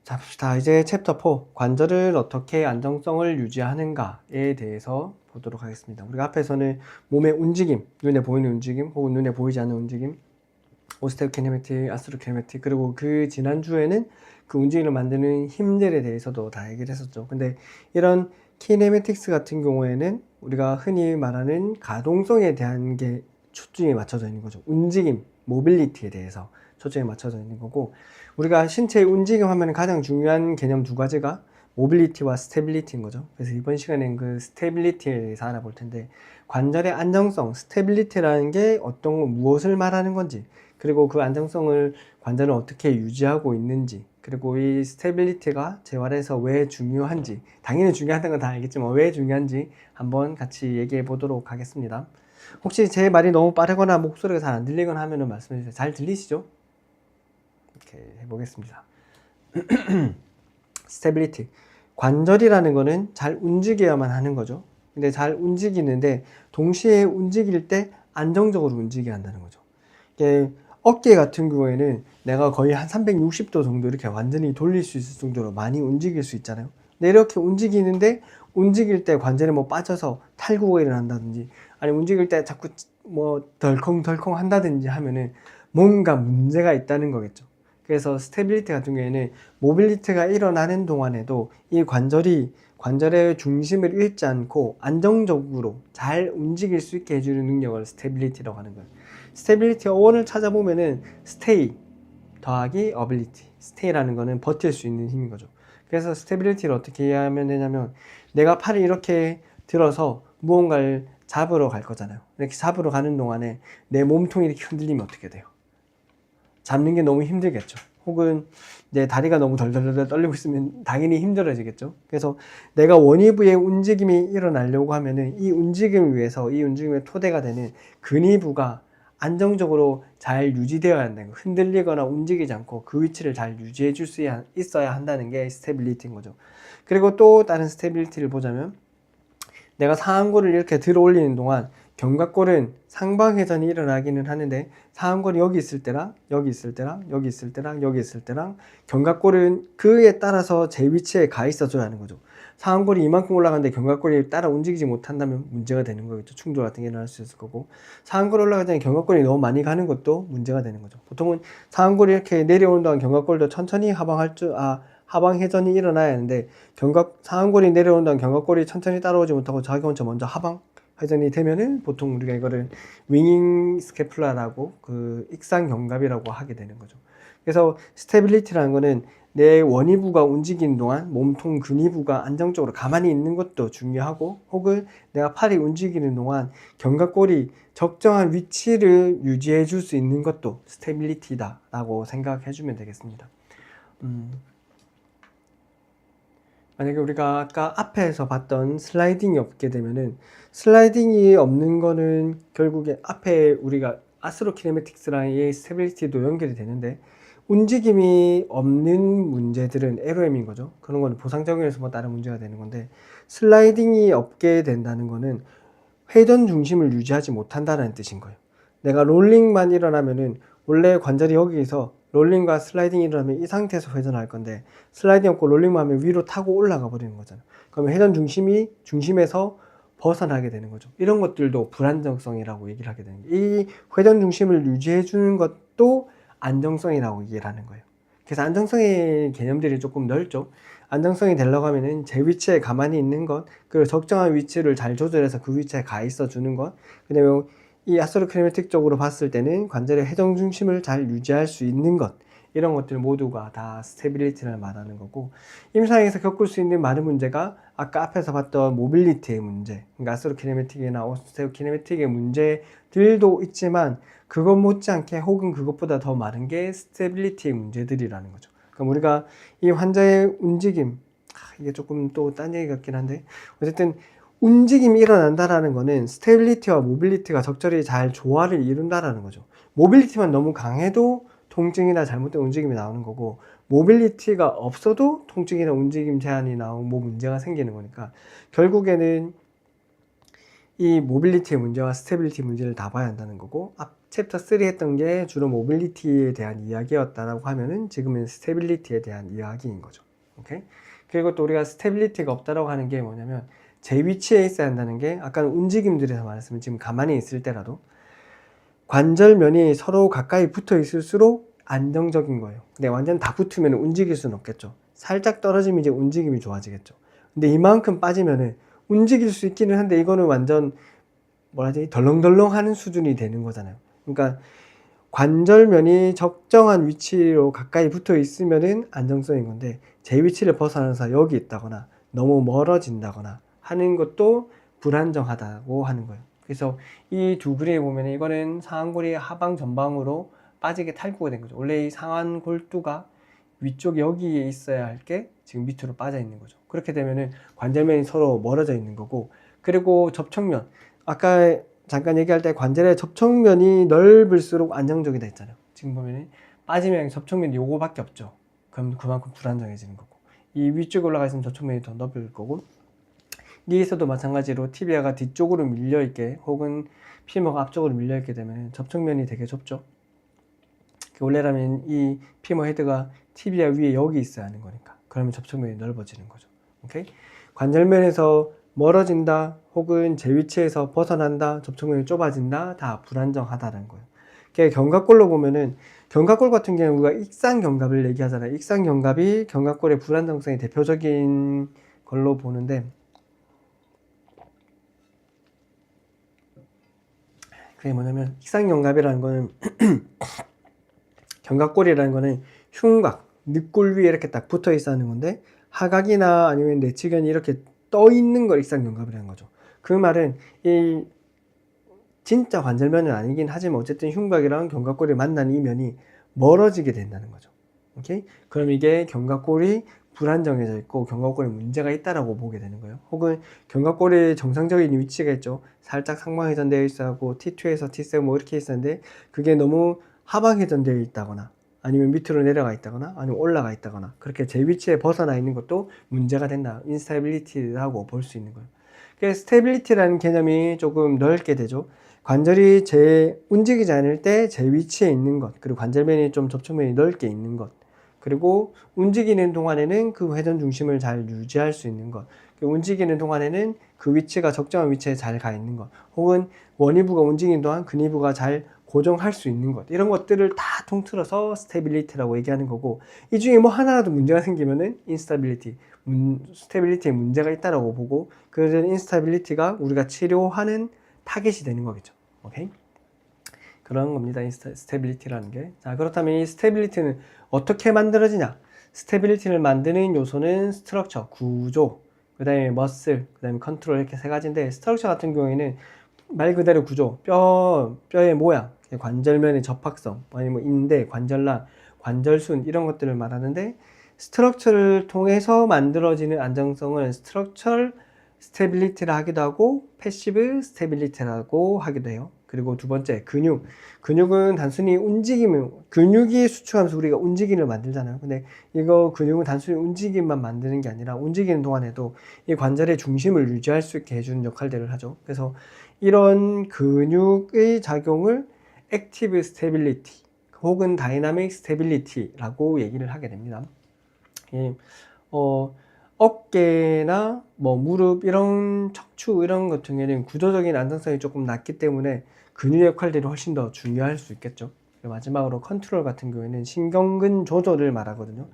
자, 이제 챕터 4 관절을 어떻게 안정성을 유지하는가에 대해서 보도록 하겠습니다. 우리가 앞에서는 몸의 움직임, 눈에 보이는 움직임 혹은 눈에 보이지 않는 움직임, 오스테오키네매틱, 아스트로키네매틱, 그리고 그 지난주에는 그 움직임을 만드는 힘들에 대해서도 다 얘기를 했었죠. 근데 이런 키네매틱스 같은 경우에는 우리가 흔히 말하는 가동성에 대한 게 초점이 맞춰져 있는 거죠. 움직임, 모빌리티에 대해서 초점이 맞춰져 있는 거고, 우리가 신체의 움직임 하면 가장 중요한 개념 두 가지가 모빌리티와 스테빌리티인 거죠. 그래서 이번 시간엔 그 스테빌리티에 대해서 알아볼 텐데, 관절의 안정성, 스테빌리티라는 게 무엇을 말하는 건지, 그리고 그 안정성을 관절은 어떻게 유지하고 있는지, 그리고 이 스테빌리티가 재활에서 왜 중요한지, 당연히 중요하다는 건 다 알겠지만 왜 중요한지 한번 같이 얘기해 보도록 하겠습니다. 혹시 제 말이 너무 빠르거나 목소리가 잘 안 들리거나 하면 말씀해 주세요. 잘 들리시죠? 이렇게 해보겠습니다. 스테빌리티. 관절이라는 거는 잘 움직여야만 하는 거죠. 근데 잘 움직이는데 동시에 움직일 때 안정적으로 움직여야 한다는 거죠. 어깨 같은 경우에는 내가 거의 한 360도 정도 이렇게 완전히 돌릴 수 있을 정도로 많이 움직일 수 있잖아요. 근데 이렇게 움직이는데 움직일 때 관절이 뭐 빠져서 탈구가 일어난다든지 아니면 움직일 때 자꾸 뭐 덜컹덜컹 한다든지 하면은 뭔가 문제가 있다는 거겠죠. 그래서 스테빌리티 같은 경우에는 모빌리티가 일어나는 동안에도 이 관절의 중심을 잃지 않고 안정적으로 잘 움직일 수 있게 해주는 능력을 스테빌리티라고 하는 거예요. 스테빌리티 어원을 찾아보면은 stay 더하기 ability. stay라는 거는 버틸 수 있는 힘인 거죠. 그래서 스테빌리티를 어떻게 이해하면 되냐면, 내가 팔을 이렇게 들어서 무언가를 잡으러 갈 거잖아요. 이렇게 잡으러 가는 동안에 내 몸통이 이렇게 흔들리면 어떻게 돼요? 잡는 게 너무 힘들겠죠. 혹은 내 다리가 너무 덜덜덜 떨리고 있으면 당연히 힘들어지겠죠. 그래서 내가 원위부의 움직임이 일어나려고 하면은 이 움직임을 위해서, 이 움직임의 토대가 되는 근위부가 안정적으로 잘 유지되어야 한다는 거. 흔들리거나 움직이지 않고 그 위치를 잘 유지해 줄 수 있어야 한다는 게 스테빌리티인 거죠. 그리고 또 다른 스테빌리티를 보자면, 내가 상완골을 이렇게 들어 올리는 동안 견갑골은 상방회전이 일어나기는 하는데, 상완골이 여기 있을 때랑 여기 있을 때랑 여기 있을 때랑 여기 있을 때랑 견갑골은 그에 따라서 제 위치에 가 있어줘야 하는 거죠. 상완골이 이만큼 올라가는데 견갑골이 따라 움직이지 못한다면 문제가 되는 거겠죠. 충돌 같은 게 일어날 수 있을 거고, 상완골 올라가자니 견갑골이 너무 많이 가는 것도 문제가 되는 거죠. 보통은 상완골이 이렇게 내려오는 동안 견갑골도 천천히 하방 회전이 일어나야 하는데, 상완골이 내려온다는 견갑골이 천천히 따라오지 못하고 자기 혼자 먼저 하방 회전이 되면은 보통 우리가 이거를 윙잉 스캐플라라고, 그 익상 견갑이라고 하게 되는 거죠. 그래서 스테빌리티라는 거는 내 원위부가 움직이는 동안 몸통 근위부가 안정적으로 가만히 있는 것도 중요하고, 혹은 내가 팔이 움직이는 동안 견갑골이 적정한 위치를 유지해 줄 수 있는 것도 스테빌리티다 라고 생각해 주면 되겠습니다. 만약에 우리가 아까 앞에서 봤던 슬라이딩이 없게 되면은, 슬라이딩이 없는 거는 결국에 앞에 우리가 아스로키네매틱스랑 스테빌리티도 연결이 되는데, 움직임이 없는 문제들은 LOM인 거죠. 그런 건 보상적용에서 뭐 다른 문제가 되는 건데, 슬라이딩이 없게 된다는 거는 회전 중심을 유지하지 못한다는 뜻인 거예요. 내가 롤링만 일어나면은 원래 관절이 여기서 롤링과 슬라이딩이 일어나면 이 상태에서 회전할 건데, 슬라이딩 없고 롤링만 하면 위로 타고 올라가 버리는 거잖아요. 그러면 회전 중심에서 벗어나게 되는 거죠. 이런 것들도 불안정성이라고 얘기를 하게 되는 거예요. 이 회전 중심을 유지해 주는 것도 안정성이라고 얘기를 하는 거예요. 그래서 안정성의 개념들이 조금 넓죠. 안정성이 되려고 하면은 제 위치에 가만히 있는 것, 그리고 적정한 위치를 잘 조절해서 그 위치에 가 있어 주는 것, 그다음에 이 아스트로키네매틱 쪽으로 봤을 때는 관절의 회전 중심을 잘 유지할 수 있는 것, 이런 것들 모두가 다 스테빌리티를 말하는 거고, 임상에서 겪을 수 있는 많은 문제가 아까 앞에서 봤던 모빌리티의 문제, 그러니까 아스트로키네매틱이나 오스테오키네매틱의 문제들도 있지만, 그것 못지않게 혹은 그것보다 더 많은 게 스테빌리티의 문제들이라는 거죠. 그럼 우리가 이 환자의 움직임, 이게 조금 또 딴 얘기 같긴 한데, 어쨌든 움직임이 일어난다라는 거는 스테빌리티와 모빌리티가 적절히 잘 조화를 이룬다라는 거죠. 모빌리티만 너무 강해도 통증이나 잘못된 움직임이 나오는 거고, 모빌리티가 없어도 통증이나 움직임 제한이 나오고 뭐 문제가 생기는 거니까, 결국에는 이 모빌리티의 문제와 스테빌리티 문제를 다 봐야 한다는 거고, 챕터 3 했던 게 주로 모빌리티에 대한 이야기였다라고 하면은 지금은 스테빌리티에 대한 이야기인 거죠. 오케이? 그리고 또 우리가 스테빌리티가 없다라고 하는 게 뭐냐면 제 위치에 있어야 한다는 게 아까 움직임들에서 말했으면 지금 가만히 있을 때라도 관절면이 서로 가까이 붙어 있을수록 안정적인 거예요. 근데 완전 다 붙으면 움직일 수는 없겠죠. 살짝 떨어지면 이제 움직임이 좋아지겠죠. 근데 이만큼 빠지면은 움직일 수 있기는 한데 이거는 완전 뭐라지 덜렁덜렁 하는 수준이 되는 거잖아요. 그러니까 관절면이 적정한 위치로 가까이 붙어 있으면은 안정성인 건데 제 위치를 벗어나서 여기 있다거나 너무 멀어진다거나 하는 것도 불안정하다고 하는 거예요. 그래서 이 두 그림에 보면 이거는 상완골이 하방 전방으로 빠지게 탈구가 된 거죠. 원래 이 상완 골두가 위쪽 여기에 있어야 할 게 지금 밑으로 빠져 있는 거죠. 그렇게 되면은 관절면이 서로 멀어져 있는 거고, 그리고 접촉면, 아까 잠깐 얘기할 때 관절의 접촉면이 넓을수록 안정적이다 했잖아요. 지금 보면은 빠지면 접촉면이 요거밖에 없죠. 그럼 그만큼 불안정해지는 거고, 이 위쪽에 올라가 있으면 접촉면이 더 넓을 거고, 여기에서도 마찬가지로 티비아가 뒤쪽으로 밀려있게 혹은 피머가 앞쪽으로 밀려있게 되면 접촉면이 되게 좁죠. 원래라면 이 피머 헤드가 티비아 위에 여기 있어야 하는 거니까, 그러면 접촉면이 넓어지는 거죠. 오케이? 관절면에서 멀어진다 혹은 제 위치에서 벗어난다, 접촉면이 좁아진다, 다 불안정하다는 거예요. 견갑골로 보면은 견갑골 같은 경우는 우리가 익상견갑을 얘기하잖아요. 익상견갑이 견갑골의 불안정성의 대표적인 걸로 보는데, 그게 뭐냐면 익상견갑이라는 거는 견갑골이라는 거는 흉곽, 늑골 위에 이렇게 딱 붙어 있어 하는 건데, 하각이나 아니면 내치견이 이렇게 떠 있는 걸 익상견갑이라는 거죠. 그 말은 이 진짜 관절면은 아니긴 하지만 어쨌든 흉곽이랑 견갑골이 만나는 이 면이 멀어지게 된다는 거죠. 오케이? 그럼 이게 견갑골이 불안정해져 있고 견갑골에 문제가 있다라고 보게 되는 거예요. 혹은 견갑골의 정상적인 위치가 있죠. 살짝 상방 회전되어 있어하고 T2에서 T7 뭐 이렇게 있었는데 그게 너무 하방 회전되어 있다거나 아니면 밑으로 내려가 있다거나 아니면 올라가 있다거나 그렇게 제 위치에 벗어나 있는 것도 문제가 된다. 인스타빌리티라고 볼 수 있는 거예요. 그래서 스테빌리티라는 개념이 조금 넓게 되죠. 관절이 움직이지 않을 때 제 위치에 있는 것, 그리고 관절면이 좀 접촉면이 넓게 있는 것, 그리고 움직이는 동안에는 그 회전 중심을 잘 유지할 수 있는 것, 움직이는 동안에는 그 위치가 적정한 위치에 잘 가 있는 것, 혹은 원위부가 움직이는 동안 근위부가 잘 고정할 수 있는 것, 이런 것들을 다 통틀어서 스테빌리티라고 얘기하는 거고, 이 중에 뭐 하나라도 문제가 생기면은 인스타빌리티, 스테빌리티에 문제가 있다라고 보고, 그래서 인스타빌리티가 우리가 치료하는 타겟이 되는 거겠죠. 오케이? 그런 겁니다. 이 스테빌리티라는 게. 자, 그렇다면 이 스테빌리티는 어떻게 만들어지냐? 스테빌리티를 만드는 요소는 스트럭처, 구조, 그 다음에 머슬, 그 다음에 컨트롤, 이렇게 세 가지인데, 스트럭처 같은 경우에는 말 그대로 구조, 뼈의 모양, 관절면의 접합성, 아니면 뭐 인대, 관절랑, 관절순, 이런 것들을 말하는데, 스트럭처를 통해서 만들어지는 안정성을 스트럭처 스테빌리티라 하기도 하고 패시브 스테빌리티라고 하기도 해요. 그리고 두 번째, 근육은 단순히 근육이 수축하면서 우리가 움직임을 만들잖아요. 근데 이거 근육은 단순히 움직임만 만드는 게 아니라 움직이는 동안에도 이 관절의 중심을 유지할 수 있게 해주는 역할들을 하죠. 그래서 이런 근육의 작용을 액티브 스테빌리티 혹은 다이나믹 스테빌리티라고 얘기를 하게 됩니다. 어깨나 뭐 무릎 이런 척추 이런 것 중에는 구조적인 안정성이 조금 낮기 때문에 근육 역할들이 훨씬 더 중요할 수 있겠죠. 마지막으로 컨트롤 같은 경우에는 신경근 조절을 말하거든요.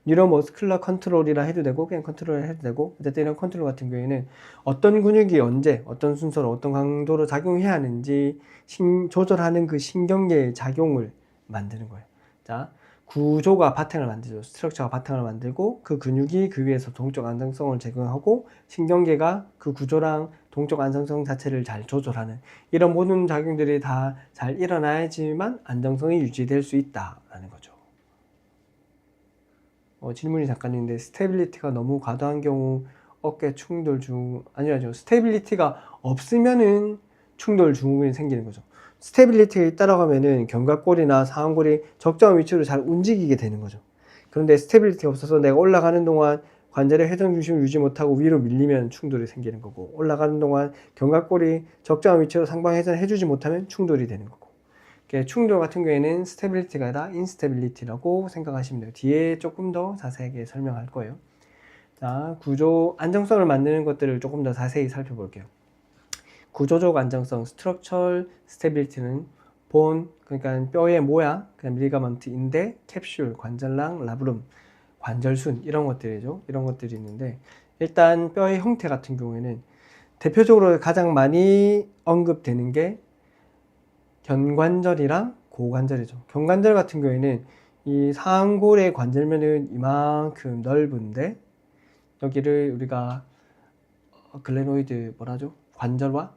뉴로머스큘러 컨트롤이라 해도 되고 그냥 컨트롤 해도 되고, 어쨌든 이런 컨트롤 같은 경우에는 어떤 근육이 언제 어떤 순서로 어떤 강도로 작용해야 하는지 조절하는 그 신경계의 작용을 만드는 거예요. 자, 구조가 바탕을 만들죠. 스트럭처가 바탕을 만들고 그 근육이 그 위에서 동적 안정성을 제공하고 신경계가 그 구조랑 동적 안정성 자체를 잘 조절하는, 이런 모든 작용들이 다 잘 일어나야지만 안정성이 유지될 수 있다라는 거죠. 질문이 잠깐 있는데, 스테빌리티가 너무 과도한 경우 어깨 충돌 아니죠. 스테빌리티가 없으면은 충돌 증후군이 생기는 거죠. 스테빌리티가 있다라고 하면은 견갑골이나 상완골이 적정한 위치로 잘 움직이게 되는 거죠. 그런데 스테빌리티가 없어서 내가 올라가는 동안 관절의 회전 중심을 유지 못하고 위로 밀리면 충돌이 생기는 거고, 올라가는 동안 견갑골이 적정한 위치로 상방 회전을 해주지 못하면 충돌이 되는 거고, 충돌 같은 경우에는 스테빌리티가 아니라 인스테빌리티라고 생각하시면 돼요. 뒤에 조금 더 자세하게 설명할 거예요. 자, 구조 안정성을 만드는 것들을 조금 더 자세히 살펴볼게요. 구조적 안정성, 스트럭처럴 스테빌리티는 본, 그러니까 뼈의 모양, 그다음 리가먼트, 인대, 캡슐, 관절랑, 라브룸, 관절순 이런 것들이죠. 이런 것들이 있는데 일단 뼈의 형태 같은 경우에는 대표적으로 가장 많이 언급되는 게 견관절이랑 고관절이죠. 견관절 같은 경우에는 이 상골의 관절면은 이만큼 넓은데 여기를 우리가 글레노이드 뭐라죠? 관절화?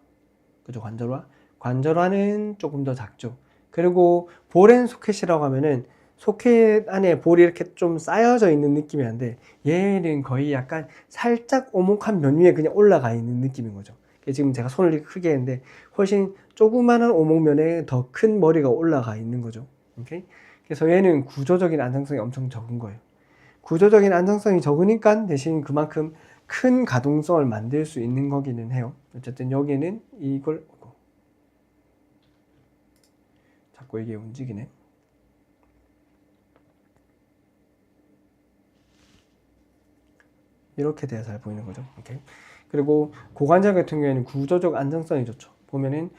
그죠? 관절화? 관절화는 조금 더 작죠. 그리고 볼앤 소켓이라고 하면은 소켓 안에 볼이 이렇게 좀 쌓여져 있는 느낌이 한데 얘는 거의 약간 살짝 오목한 면 위에 그냥 올라가 있는 느낌인 거죠. 지금 제가 손을 이렇게 크게 했는데 훨씬 조그마한 오목면에 더 큰 머리가 올라가 있는 거죠. 오케이? 그래서 얘는 구조적인 안정성이 엄청 적은 거예요. 구조적인 안정성이 적으니까 대신 그만큼 큰 가동성을 만들 수 있는 거기는 해요. 어쨌든 여기는 이걸 자꾸 이게 움직이네. 이렇게 돼야 잘 보이는 거죠. 오케이. 그리고 고관절 같은 경우에는 구조적 안정성이 좋죠. 보면은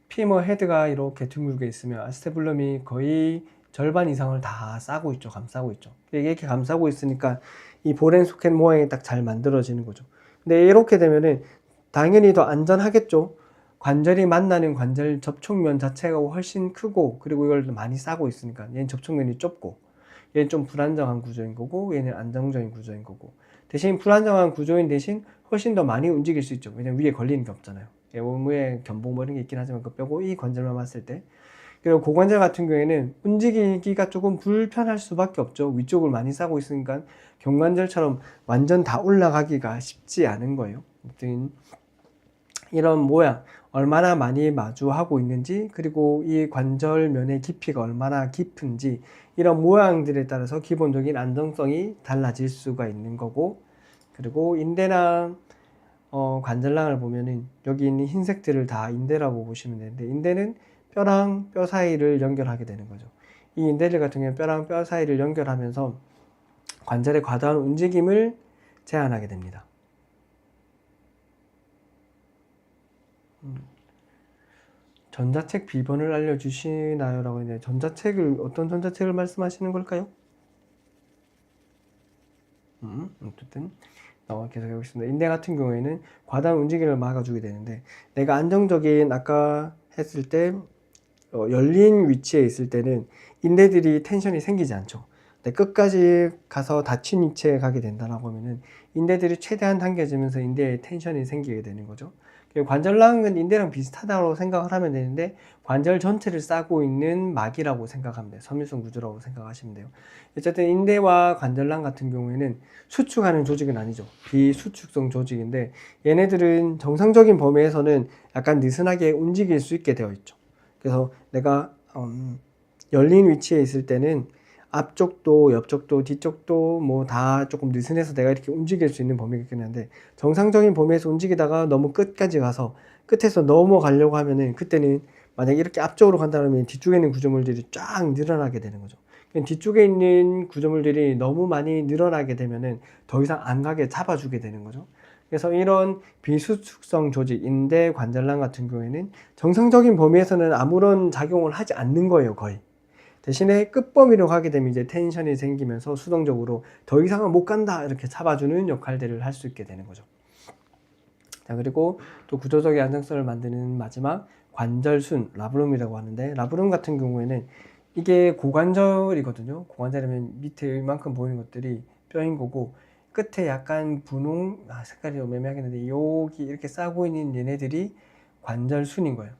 피머 헤드가 이렇게 둥글게 있으면 아스테블럼이 거의 절반 이상을 다 싸고 있죠. 감싸고 있죠. 이렇게 감싸고 있으니까 이 볼앤 소켓 모양이 딱 잘 만들어지는 거죠. 근데 이렇게 되면은 당연히 더 안전하겠죠. 관절이 만나는 관절 접촉면 자체가 훨씬 크고 그리고 이걸 많이 싸고 있으니까 얘는 접촉면이 좁고 얘는 좀 불안정한 구조인 거고 얘는 안정적인 구조인 거고 대신 불안정한 구조인 대신 훨씬 더 많이 움직일 수 있죠. 왜냐면 위에 걸리는 게 없잖아요. 몸에 견봉 뭐 이런 게 있긴 하지만 그 빼고 이 관절만 봤을 때 그리고 고관절 같은 경우에는 움직이기가 조금 불편할 수밖에 없죠. 위쪽을 많이 싸고 있으니까 경관절처럼 완전 다 올라가기가 쉽지 않은 거예요. 아무튼 이런 모양 얼마나 많이 마주하고 있는지 그리고 이 관절면의 깊이가 얼마나 깊은지 이런 모양들에 따라서 기본적인 안정성이 달라질 수가 있는 거고 그리고 인대나 관절랑을 보면은 여기 있는 흰색들을 다 인대라고 보시면 되는데 인대는 뼈랑 뼈 사이를 연결하게 되는 거죠. 이 인대들 같은 경우는 뼈랑 뼈 사이를 연결하면서 관절의 과도한 움직임을 제한하게 됩니다. 전자책 비번을 알려주시나요? 라고 했는데 전자책을 어떤 전자책을 말씀하시는 걸까요? 어쨌든 계속 해보겠습니다. 인대 같은 경우에는 과다한 움직임을 막아주게 되는데 내가 안정적인 아까 했을 때 열린 위치에 있을 때는 인대들이 텐션이 생기지 않죠. 근데 끝까지 가서 닫힌 위치에 가게 된다라고 하면은 인대들이 최대한 당겨지면서 인대에 텐션이 생기게 되는 거죠. 관절랑은 인대랑 비슷하다고 생각을 하면 되는데 관절 전체를 싸고 있는 막이라고 생각하면 돼요. 섬유성 구조라고 생각하시면 돼요. 어쨌든 인대와 관절랑 같은 경우에는 수축하는 조직은 아니죠. 비수축성 조직인데 얘네들은 정상적인 범위에서는 약간 느슨하게 움직일 수 있게 되어 있죠. 그래서 내가 열린 위치에 있을 때는 앞쪽도 옆쪽도 뒤쪽도 뭐 다 조금 느슨해서 내가 이렇게 움직일 수 있는 범위가 있긴 한데 정상적인 범위에서 움직이다가 너무 끝까지 가서 끝에서 넘어가려고 하면은 그때는 만약에 이렇게 앞쪽으로 간다면 뒤쪽에 있는 구조물들이 쫙 늘어나게 되는 거죠. 뒤쪽에 있는 구조물들이 너무 많이 늘어나게 되면은 더 이상 안 가게 잡아주게 되는 거죠. 그래서 이런 비수축성 조직, 인대, 관절랑 같은 경우에는 정상적인 범위에서는 아무런 작용을 하지 않는 거예요, 거의. 대신에 끝범위로 가게 되면 이제 텐션이 생기면서 수동적으로 더 이상은 못 간다 이렇게 잡아주는 역할들을 할 수 있게 되는 거죠. 자, 그리고 또 구조적인 안정성을 만드는 마지막 관절순, 라브룸이라고 하는데 라브룸 같은 경우에는 이게 고관절이거든요. 고관절이면 밑에 이만큼 보이는 것들이 뼈인 거고 끝에 약간 분홍, 색깔이 좀 애매하겠는데 여기 이렇게 싸고 있는 얘네들이 관절순인 거예요.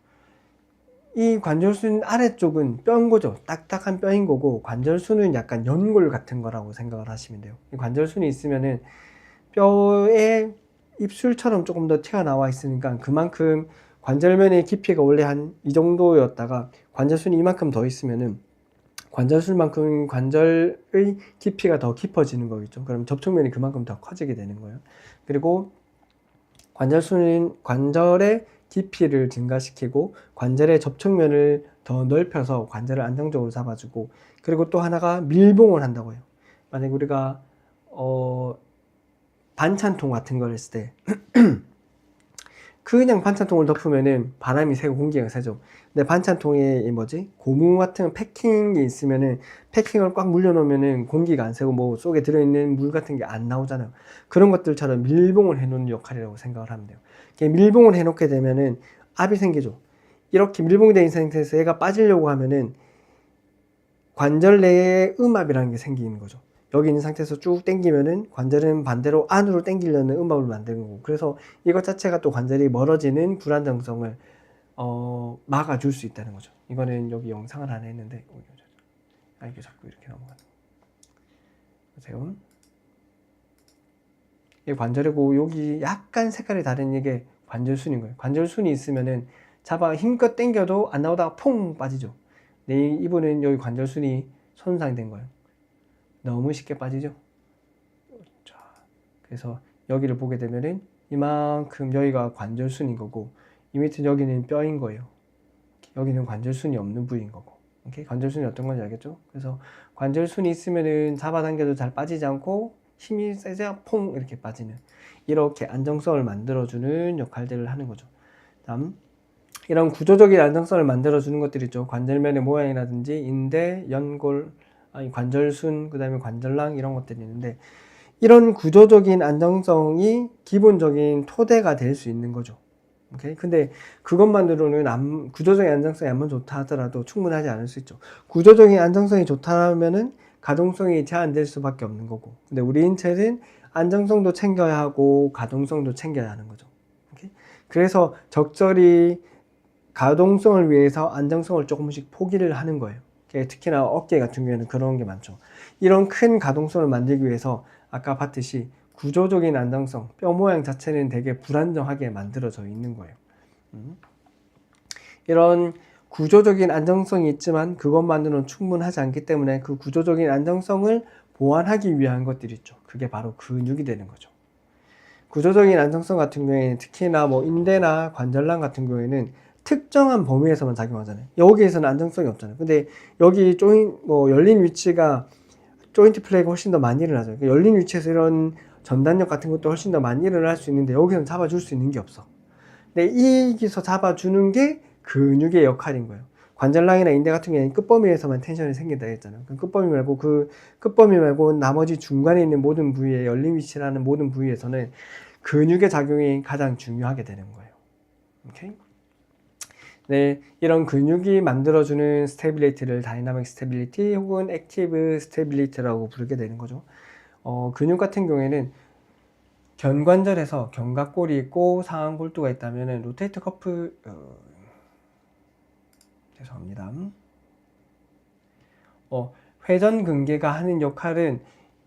이 관절순 아래쪽은 뼈인 거죠. 딱딱한 뼈인 거고 관절순은 약간 연골 같은 거라고 생각을 하시면 돼요. 이 관절순이 있으면은 뼈의 입술처럼 조금 더 튀어나와 있으니까 그만큼 관절면의 깊이가 원래 한 이 정도였다가 관절순이 이만큼 더 있으면은 관절순만큼 관절의 깊이가 더 깊어지는 거겠죠. 그럼 접촉면이 그만큼 더 커지게 되는 거예요. 그리고 관절순은 관절의 깊이를 증가시키고 관절의 접촉면을 더 넓혀서 관절을 안정적으로 잡아주고, 그리고 또 하나가 밀봉을 한다고 해요. 만약에 우리가 반찬통 같은 걸 했을 때 그냥 반찬통을 덮으면은 바람이 새고 공기가 새죠. 근데 반찬통에 고무 같은 패킹이 있으면은, 패킹을 꽉 물려놓으면은 공기가 안 새고 뭐 속에 들어있는 물 같은 게 안 나오잖아요. 그런 것들처럼 밀봉을 해놓는 역할이라고 생각을 하면 돼요. 밀봉을 해놓게 되면은 압이 생기죠. 이렇게 밀봉이 된 상태에서 얘가 빠지려고 하면은 관절 내에 음압이라는 게 생기는 거죠. 여기 있는 상태에서 쭉 당기면은 관절은 반대로 안으로 당기려는 음압을 만드는 거고, 그래서 이것 자체가 또 관절이 멀어지는 불안정성을 막아줄 수 있다는 거죠. 이거는 여기 영상을 안 했는데, 이게 자꾸 이렇게 넘어가네. 보세요. 이 관절이고, 여기 약간 색깔이 다른 이게 관절순인 거예요. 관절순이 있으면은 힘껏 당겨도 안 나오다가 퐁 빠지죠. 근데 이분은 여기 관절순이 손상된 거예요. 너무 쉽게 빠지죠. 자, 그래서 여기를 보게 되면은 이만큼 여기가 관절순인 거고, 이 밑에 여기는 뼈인 거예요. 여기는 관절순이 없는 부위인 거고. 오케이? 관절순이 어떤 건지 알겠죠? 그래서 관절순이 있으면은 잡아당겨도 잘 빠지지 않고 힘이 세져야 퐁 이렇게 빠지는, 이렇게 안정성을 만들어주는 역할들을 하는 거죠. 다음, 이런 구조적인 안정성을 만들어주는 것들이 있죠. 관절면의 모양이라든지 인대, 연골, 관절순, 그 다음에 관절낭, 이런 것들이 있는데, 이런 구조적인 안정성이 기본적인 토대가 될 수 있는 거죠. 오케이? 근데 그것만으로는 구조적인 안정성이 아무리 좋다 하더라도 충분하지 않을 수 있죠. 구조적인 안정성이 좋다면은 가동성이 제한될 수밖에 없는 거고, 근데 우리 인체는 안정성도 챙겨야 하고 가동성도 챙겨야 하는 거죠. 오케이? 그래서 적절히 가동성을 위해서 안정성을 조금씩 포기를 하는 거예요. 특히나 어깨 같은 경우에는 그런 게 많죠. 이런 큰 가동성을 만들기 위해서 아까 봤듯이 구조적인 안정성, 뼈 모양 자체는 되게 불안정하게 만들어져 있는 거예요. 이런 구조적인 안정성이 있지만 그것만으로는 충분하지 않기 때문에 그 구조적인 안정성을 보완하기 위한 것들이 있죠. 그게 바로 근육이 되는 거죠. 구조적인 안정성 같은 경우에는 특히나 인대나 관절낭 같은 경우에는 특정한 범위에서만 작용하잖아요. 여기에서는 안정성이 없잖아요. 근데 여기 열린 위치가 조인트 플레이가 훨씬 더 많이 일어나죠. 열린 위치에서 이런 전단력 같은 것도 훨씬 더 많이 일어날 수 있는데 여기서는 잡아줄 수 있는 게 없어. 근데 여기서 잡아주는 게 근육의 역할인 거예요. 관절낭이나 인대 같은 경우에는 끝범위에서만 텐션이 생긴다 했잖아요. 끝범위 말고 나머지 중간에 있는 모든 부위에, 열린 위치라는 모든 부위에서는 근육의 작용이 가장 중요하게 되는 거예요. 오케이? 네, 이런 근육이 만들어주는 스테빌리티를 다이나믹 스테빌리티 혹은 액티브 스테빌리티라고 부르게 되는 거죠. 근육 같은 경우에는 견관절에서 견갑골이 있고 상완골두가 있다면 로테이터 커프, 죄송합니다. 회전근개가 하는 역할은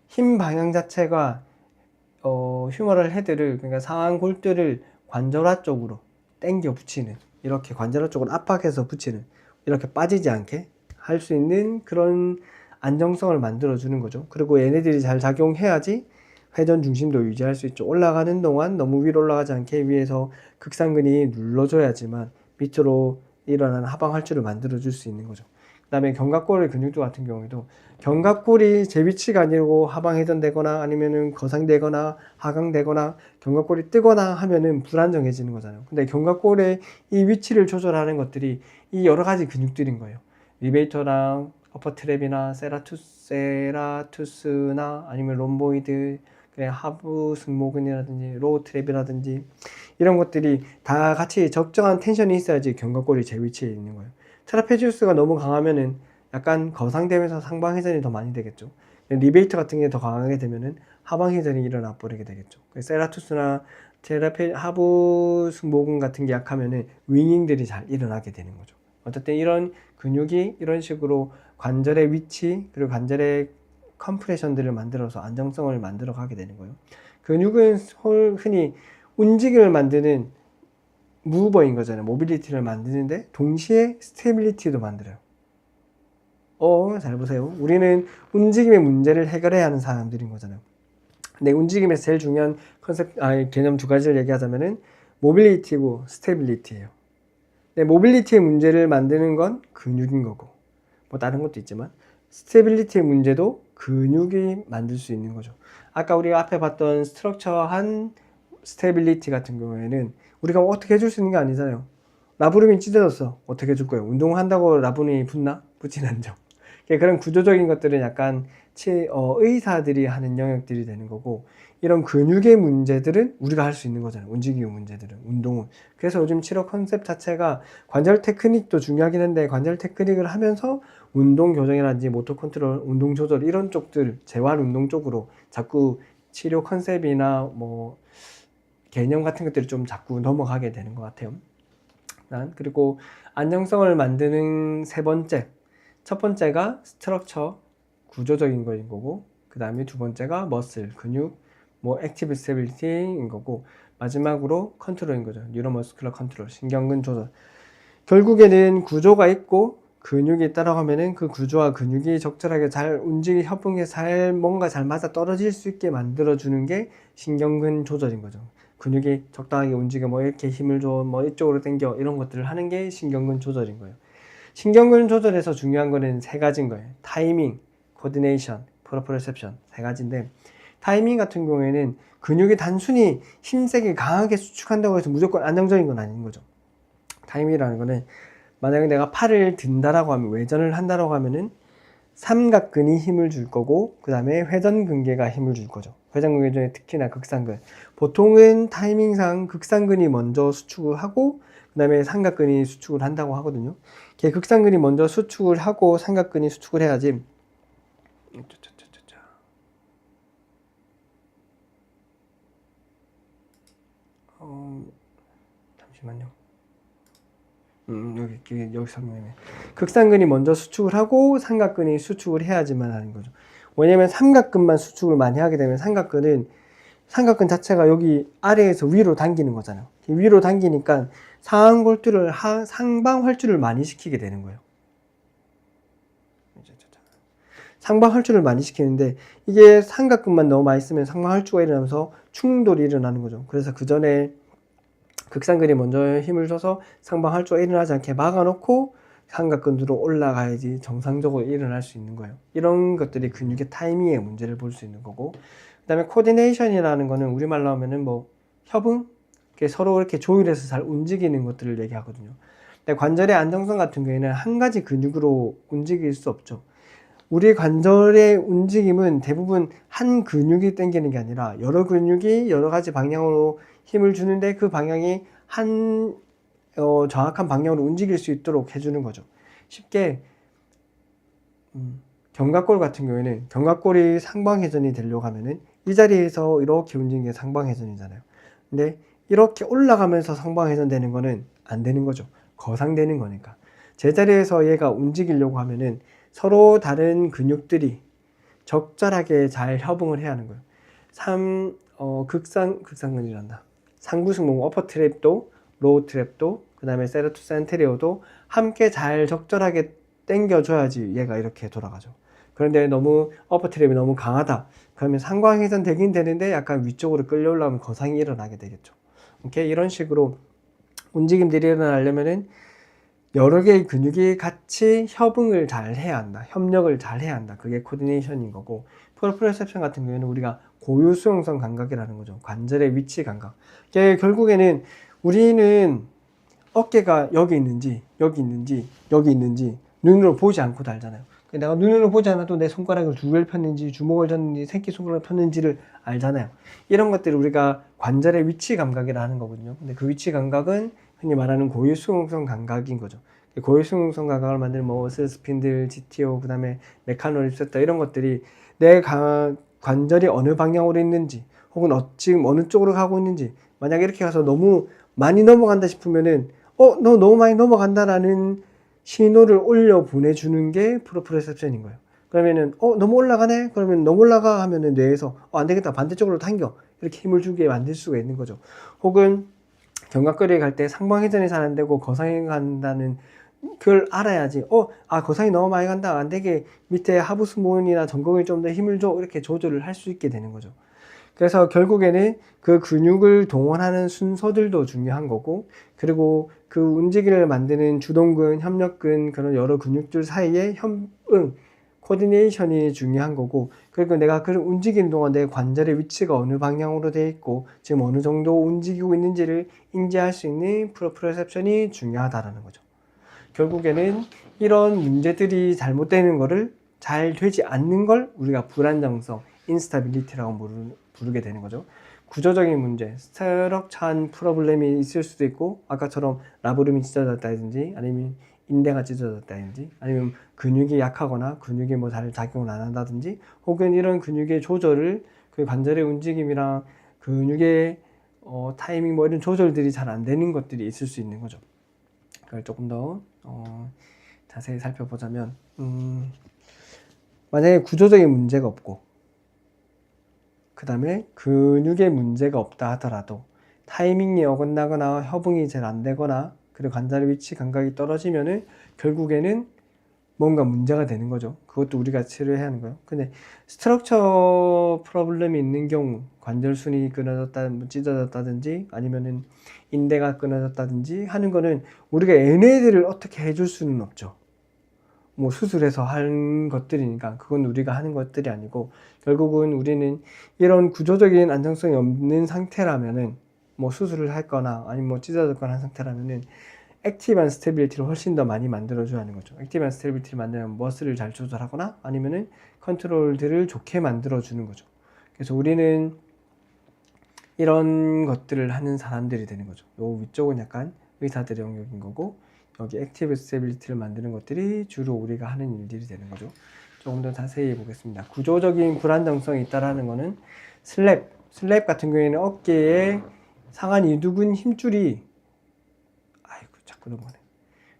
힘 방향 자체가 휴머럴 헤드를, 그러니까 상완골두를 관절화 쪽으로 당겨 붙이는, 이렇게 관절화 쪽으로 압박해서 붙이는, 이렇게 빠지지 않게 할 수 있는 그런 안정성을 만들어 주는 거죠. 그리고 얘네들이 잘 작용해야지 회전 중심도 유지할 수 있죠. 올라가는 동안 너무 위로 올라가지 않게 위에서 극상근이 눌러줘야지만 밑으로 일어나는 하방 할주를 만들어 줄 수 있는 거죠. 그 다음에 견갑골의 근육도 같은 경우에도 견갑골이 제 위치가 아니고 하방 회전되거나 아니면은 거상되거나 하강되거나 견갑골이 뜨거나 하면은 불안정해지는 거잖아요. 근데 견갑골의 이 위치를 조절하는 것들이 이 여러 가지 근육들인 거예요. 리베이터랑 어퍼 트랩이나 세라투스나 아니면 롬보이드, 그냥 하부 승모근이라든지 로우 트랩이라든지 이런 것들이 다 같이 적정한 텐션이 있어야지 견갑골이 제 위치에 있는 거예요. 트라페지우스가 너무 강하면은 약간 거상되면서 상방회전이 더 많이 되겠죠. 리베이터 같은 게 더 강하게 되면은 하방회전이 일어나 버리게 되겠죠. 세라투스나 하부 승모근 같은 게 약하면은 윙잉들이 잘 일어나게 되는 거죠. 어쨌든 이런 근육이 이런 식으로 관절의 위치 그리고 관절의 컴프레션들을 만들어서 안정성을 만들어 가게 되는 거예요. 근육은 흔히 움직임을 만드는 무버인 거잖아요. 모빌리티를 만드는데 동시에 스테빌리티도 만들어요. 잘 보세요. 우리는 움직임의 문제를 해결해야 하는 사람들인 거잖아요. 근데 움직임에서 제일 중요한 개념 두 가지를 얘기하자면은 모빌리티고 스테빌리티예요. 네, 모빌리티의 문제를 만드는 건 근육인 거고, 뭐 다른 것도 있지만 스테빌리티의 문제도 근육이 만들 수 있는 거죠. 아까 우리가 앞에 봤던 스트럭처한 스테빌리티 같은 경우에는 우리가 어떻게 해줄 수 있는 게 아니잖아요. 라브름이 찢어졌어. 어떻게 해줄 거예요? 운동한다고 라브름이 붙나? 붙진 않죠. 그런 구조적인 것들은 약간 의사들이 하는 영역들이 되는 거고, 이런 근육의 문제들은 우리가 할 수 있는 거잖아요. 움직이기 문제들은, 운동은. 그래서 요즘 치료 컨셉 자체가 관절 테크닉도 중요하긴 한데, 관절 테크닉을 하면서 운동 교정이라든지 모터 컨트롤, 운동 조절 이런 쪽들, 재활 운동 쪽으로 자꾸 치료 컨셉이나 뭐 개념 같은 것들이 좀 자꾸 넘어가게 되는 것 같아요. 그리고 안정성을 만드는 첫 번째가 스트럭처, 구조적인 거인 거고, 그 다음에 두 번째가 머슬, 근육, 뭐 액티브 스테빌리티인 거고, 마지막으로 컨트롤인 거죠. 뉴로머스큘러 컨트롤, 신경근 조절. 결국에는 구조가 있고 근육이 따라가면은 그 구조와 근육이 적절하게 잘 협응해 뭔가 잘 맞아 떨어질 수 있게 만들어주는 게 신경근 조절인 거죠. 근육이 적당하게 움직여, 뭐 이렇게 힘을 줘, 뭐 이쪽으로 당겨, 이런 것들을 하는 게 신경근 조절인 거예요. 신경근 조절에서 중요한 거는 세 가지인 거예요. 타이밍, 코디네이션, 프로프리셉션, 세 가지인데, 타이밍 같은 경우에는 근육이 단순히 힘세게 강하게 수축한다고 해서 무조건 안정적인 건 아닌 거죠. 타이밍이라는 거는 만약에 내가 팔을 든다라고 하면, 외전을 한다라고 하면은 삼각근이 힘을 줄 거고, 그 다음에 회전근개가 힘을 줄 거죠. 회전근개 중에 특히나 극상근. 보통은 타이밍상 극상근이 먼저 수축을 하고, 그 다음에 삼각근이 수축을 한다고 하거든요. 극상근이 먼저 수축을 하고 삼각근이 수축을 해야지. 잠시만요. 여기 설명이네. 극상근이 먼저 수축을 하고 삼각근이 수축을 해야지만 하는 거죠. 왜냐면 삼각근만 수축을 많이 하게 되면 삼각근 자체가 여기 아래에서 위로 당기는 거잖아요. 위로 당기니까 상방 활주를 많이 시키게 되는 거예요. 상방 활주를 많이 시키는데, 이게 삼각근만 너무 많이 쓰면 상방 활주가 일어나면서 충돌이 일어나는 거죠. 그래서 그 전에 극상근이 먼저 힘을 줘서 상방 활주가 일어나지 않게 막아놓고 삼각근으로 올라가야지 정상적으로 일어날 수 있는 거예요. 이런 것들이 근육의 타이밍의 문제를 볼 수 있는 거고, 그 다음에 코디네이션이라는 거는 우리말로 하면은 뭐 협응? 서로 이렇게 조율해서 잘 움직이는 것들을 얘기하거든요. 근데 관절의 안정성 같은 경우에는 한 가지 근육으로 움직일 수 없죠. 우리 관절의 움직임은 대부분 한 근육이 당기는 게 아니라 여러 근육이 여러 가지 방향으로 힘을 주는데, 그 방향이 정확한 방향으로 움직일 수 있도록 해주는 거죠. 쉽게 견갑골 같은 경우에는 견갑골이 상방회전이 되려고 하면은 이 자리에서 이렇게 움직이는 게 상방회전이잖아요. 근데 이렇게 올라가면서 상방회전 되는 거는 안 되는 거죠. 거상되는 거니까. 제자리에서 얘가 움직이려고 하면은 서로 다른 근육들이 적절하게 잘 협응을 해야 하는 거예요. 극상근이란다. 상부승모, 어퍼 트랩도, 로우 트랩도, 그 다음에 세러투스 안테리어도 함께 잘 적절하게 당겨줘야지 얘가 이렇게 돌아가죠. 그런데 너무 어퍼 트랩이 너무 강하다. 그러면 상방회전 되긴 되는데 약간 위쪽으로 끌려 올라오면 거상이 일어나게 되겠죠. 오케이? 이런 식으로 움직임들이 일어나려면은 여러 개의 근육이 같이 협응을 잘 해야 한다. 협력을 잘 해야 한다. 그게 코디네이션인 거고, 프로프리셉션 같은 경우에는 우리가 고유 수용성 감각이라는 거죠. 관절의 위치 감각. 결국에는 우리는 어깨가 여기 있는지 눈으로 보지 않고도 알잖아요. 내가 눈으로 보지 않아도 내 손가락을 두 개를 폈는지, 주먹을 졌는지, 새끼손가락을 폈는지를 알잖아요. 이런 것들을 우리가 관절의 위치 감각이라 하는 거거든요. 근데 그 위치 감각은 흔히 말하는 고유 수용성 감각인 거죠. 고유 수용성 감각을 만드는 머슬, 스핀들, GTO, 그 다음에 메카노 리셉터, 이런 것들이 내 관절이 어느 방향으로 있는지, 혹은 지금 어느 쪽으로 가고 있는지, 만약에 이렇게 가서 너무 많이 넘어간다 싶으면은 너 너무 많이 넘어간다라는 신호를 올려 보내주는 게 프로프리셉션인 거예요. 그러면은 너무 올라가네? 그러면 너무 올라가 하면은 뇌에서 안 되겠다, 반대쪽으로 당겨, 이렇게 힘을 주게 만들 수가 있는 거죠. 혹은 견갑골에 갈 때 상방회전이 잘 안 되고 거상에 간다는 그걸 알아야지. 거상이 너무 많이 간다, 안 되게 밑에 하부승모근이나 전공에 좀 더 힘을 줘, 이렇게 조절을 할 수 있게 되는 거죠. 그래서 결국에는 그 근육을 동원하는 순서들도 중요한 거고, 그리고 그 움직임을 만드는 주동근, 협력근, 그런 여러 근육들 사이의 협응, 코디네이션이 중요한 거고, 그리고 내가 그걸 움직이는 동안 내 관절의 위치가 어느 방향으로 되어 있고 지금 어느 정도 움직이고 있는지를 인지할 수 있는 프로프리셉션이 중요하다라는 거죠. 결국에는 이런 문제들이 잘못되는 거를 잘 되지 않는 걸 우리가 불안정성, 인스타빌리티라고 부르게 되는 거죠. 구조적인 문제, 스트럭처한 프로블렘이 있을 수도 있고, 아까처럼 라브름이 찢어졌다든지 아니면 인대가 찢어졌다든지 아니면 근육이 약하거나 근육이 뭐 잘 작용을 안 한다든지, 혹은 이런 근육의 조절을 그 관절의 움직임이랑 근육의 타이밍 뭐 이런 조절들이 잘 안 되는 것들이 있을 수 있는 거죠. 그걸 조금 더 자세히 살펴보자면, 만약에 구조적인 문제가 없고 그 다음에 근육에 문제가 없다 하더라도 타이밍이 어긋나거나 협응이 잘 안 되거나 그리고 관절의 위치 감각이 떨어지면은 결국에는 뭔가 문제가 되는 거죠. 그것도 우리가 치료해야 하는 거예요. 근데 스트럭처 프로블럼이 있는 경우, 관절순이 끊어졌다, 찢어졌다든지 아니면은 인대가 끊어졌다든지 하는 거는 우리가 얘네들을 어떻게 해줄 수는 없죠. 뭐 수술해서 한 것들이니까 그건 우리가 하는 것들이 아니고, 결국은 우리는 이런 구조적인 안정성이 없는 상태라면은 뭐 수술을 할 거나 아니면 뭐 찢어졌거나 한 상태라면은 액티브한 스테빌리티를 훨씬 더 많이 만들어줘야 하는 거죠. 액티브한 스테빌리티를 만들면 머슬을 잘 조절하거나 아니면은 컨트롤들을 좋게 만들어주는 거죠. 그래서 우리는 이런 것들을 하는 사람들이 되는 거죠. 요 위쪽은 약간 의사들의 영역인 거고, 여기 액티브 스테빌리티를 만드는 것들이 주로 우리가 하는 일들이 되는 거죠. 조금 더 자세히 보겠습니다. 구조적인 불안정성이 있다라는 거는 슬랩 같은 경우에는 어깨에 상한 이두근 힘줄이, 아이고 자꾸 넘어가네.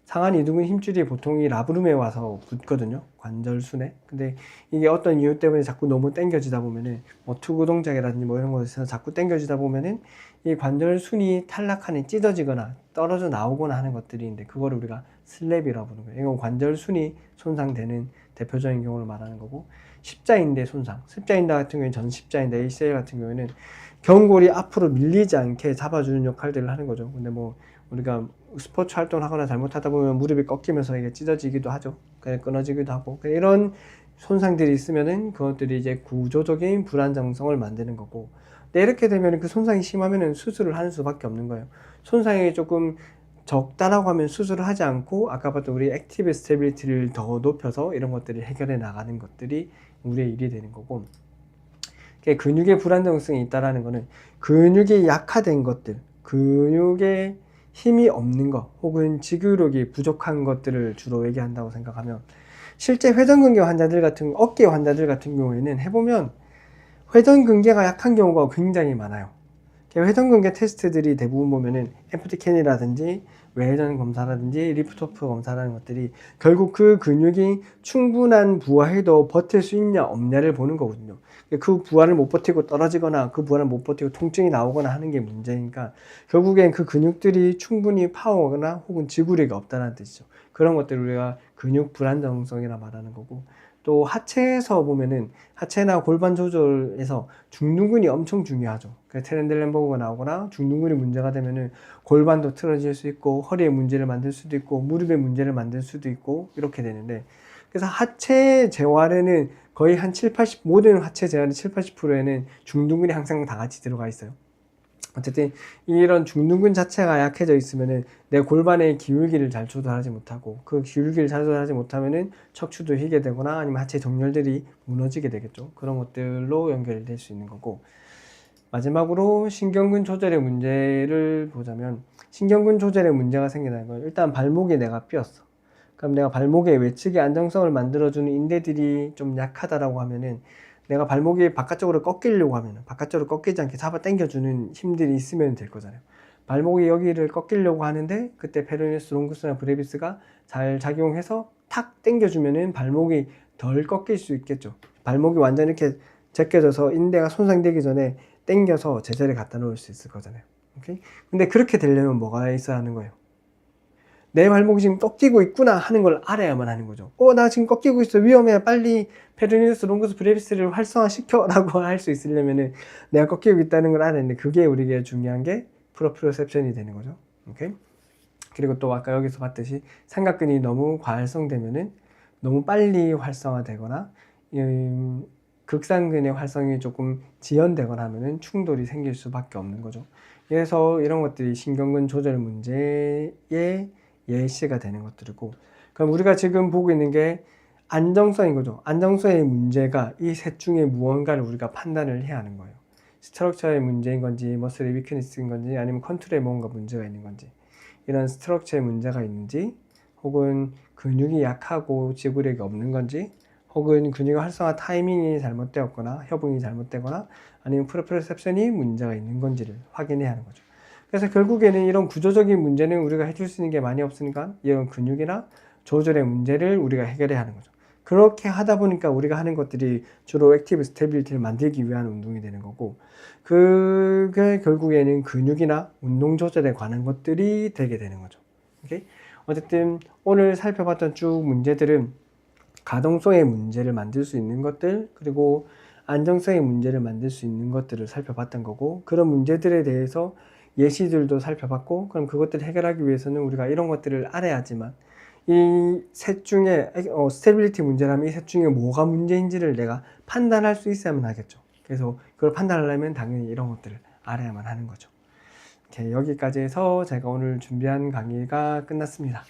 상한 이두근 힘줄이 보통 이 라브룸에 와서 붙거든요. 관절순에. 근데 이게 어떤 이유 때문에 자꾸 너무 당겨지다 보면은 뭐 투구 동작이라든지 뭐 이런 것에서 자꾸 당겨지다 보면은 이 관절순이 탈락하는, 찢어지거나 떨어져 나오거나 하는 것들이 있는데 그거를 우리가 슬랩이라고 부르는 거예요. 이건 관절순이 손상되는 대표적인 경우를 말하는 거고, 십자인대 손상. 십자인대 같은 경우에는 전 십자인대 ACL 같은 경우에는 견골이 앞으로 밀리지 않게 잡아주는 역할들을 하는 거죠. 근데 뭐 우리가 스포츠 활동을 하거나 잘못하다 보면 무릎이 꺾이면서 이게 찢어지기도 하죠. 그냥 끊어지기도 하고, 이런 손상들이 있으면은 그것들이 이제 구조적인 불안정성을 만드는 거고, 근데 이렇게 되면 그 손상이 심하면은 수술을 하는 수밖에 없는 거예요. 손상이 조금 적다라고 하면 수술을 하지 않고 아까 봤던 우리 액티브 스테빌리티를 더 높여서 이런 것들을 해결해 나가는 것들이 우리의 일이 되는 거고, 근육의 불안정성이 있다라는 거는 근육이 약화된 것들, 근육의 힘이 없는 것 혹은 지구력이 부족한 것들을 주로 얘기한다고 생각하면, 실제 회전근개 환자들 같은, 어깨 환자들 같은 경우에는 해보면 회전근개가 약한 경우가 굉장히 많아요. 회전근개 테스트들이 대부분 보면은 엠프티캔이라든지 외회전 검사라든지 리프트오프 검사라는 것들이 결국 그 근육이 충분한 부하에도 버틸 수 있냐 없냐를 보는 거거든요. 그 부하를 못 버티고 떨어지거나 그 부하를 못 버티고 통증이 나오거나 하는 게 문제니까 결국엔 그 근육들이 충분히 파워나 혹은 지구력이 없다는 뜻이죠. 그런 것들을 우리가 근육 불안정성이라 말하는 거고, 또 하체에서 보면은 하체나 골반 조절에서 중둔근이 엄청 중요하죠. 테렌들렌버그가 나오거나 중둔근이 문제가 되면은 골반도 틀어질 수 있고 허리에 문제를 만들 수도 있고 무릎에 문제를 만들 수도 있고 이렇게 되는데, 그래서 하체 재활에는 거의 한 70-80, 모든 하체 재활의 70-80%에는 중둔근이 항상 다 같이 들어가 있어요. 어쨌든 이런 중둔근 자체가 약해져 있으면은 내 골반의 기울기를 잘 조절하지 못하고, 그 기울기를 잘 조절하지 못하면은 척추도 휘게 되거나 아니면 하체 정렬들이 무너지게 되겠죠. 그런 것들로 연결될 수 있는 거고, 마지막으로 신경근 조절의 문제를 보자면, 신경근 조절에 문제가 생긴다는 건 일단 발목에 내가 삐었어. 그럼 내가 발목에 외측의 안정성을 만들어주는 인대들이 좀 약하다라고 하면은 내가 발목이 바깥쪽으로 꺾이려고 하면 바깥쪽으로 꺾이지 않게 잡아 당겨주는 힘들이 있으면 될 거잖아요. 발목이 여기를 꺾이려고 하는데 그때 페로니우스 롱구스나 브레비스가 잘 작용해서 탁 당겨주면은 발목이 덜 꺾일 수 있겠죠. 발목이 완전히 이렇게 제껴져서 인대가 손상되기 전에 당겨서 제자리에 갖다 놓을 수 있을 거잖아요. 오케이? 근데 그렇게 되려면 뭐가 있어야 하는 거예요? 내 발목이 지금 꺾이고 있구나 하는 걸 알아야만 하는 거죠. 나 지금 꺾이고 있어. 위험해. 빨리 페르니우스 롱거스 브레비스를 활성화시켜 라고 할 수 있으려면은 내가 꺾이고 있다는 걸 알아야 되는데 그게 우리에게 중요한 게 프로프리오셉션이 되는 거죠. 오케이? 그리고 또 아까 여기서 봤듯이 삼각근이 너무 과활성되면은 너무 빨리 활성화되거나 극상근의 활성이 조금 지연되거나 하면은 충돌이 생길 수밖에 없는 거죠. 그래서 이런 것들이 신경근 조절 문제의 예시가 되는 것들이고, 그럼 우리가 지금 보고 있는 게 안정성인 거죠. 안정성의 문제가 이 셋 중에 무언가를 우리가 판단을 해야 하는 거예요. 스트럭처의 문제인 건지, 머슬의 위크니스인 건지, 아니면 컨트롤에 뭔가 문제가 있는 건지, 이런 스트럭처에 문제가 있는지, 혹은 근육이 약하고 지구력이 없는 건지, 혹은 근육 활성화 타이밍이 잘못되었거나 협응이 잘못되거나 아니면 프로프리오셉션이 문제가 있는 건지를 확인해야 하는 거죠. 그래서 결국에는 이런 구조적인 문제는 우리가 해줄 수 있는 게 많이 없으니까 이런 근육이나 조절의 문제를 우리가 해결해야 하는 거죠. 그렇게 하다 보니까 우리가 하는 것들이 주로 액티브 스테빌리티를 만들기 위한 운동이 되는 거고, 그게 결국에는 근육이나 운동 조절에 관한 것들이 되게 되는 거죠. 오케이? 어쨌든 오늘 살펴봤던 쭉 문제들은 가동성의 문제를 만들 수 있는 것들, 그리고 안정성의 문제를 만들 수 있는 것들을 살펴봤던 거고, 그런 문제들에 대해서 예시들도 살펴봤고, 그럼 그것들을 해결하기 위해서는 우리가 이런 것들을 알아야지만 이 셋 중에 스테빌리티 문제라면 이 셋 중에 뭐가 문제인지를 내가 판단할 수 있어야만 하겠죠. 그래서 그걸 판단하려면 당연히 이런 것들을 알아야만 하는 거죠. 이렇게 여기까지 해서 제가 오늘 준비한 강의가 끝났습니다.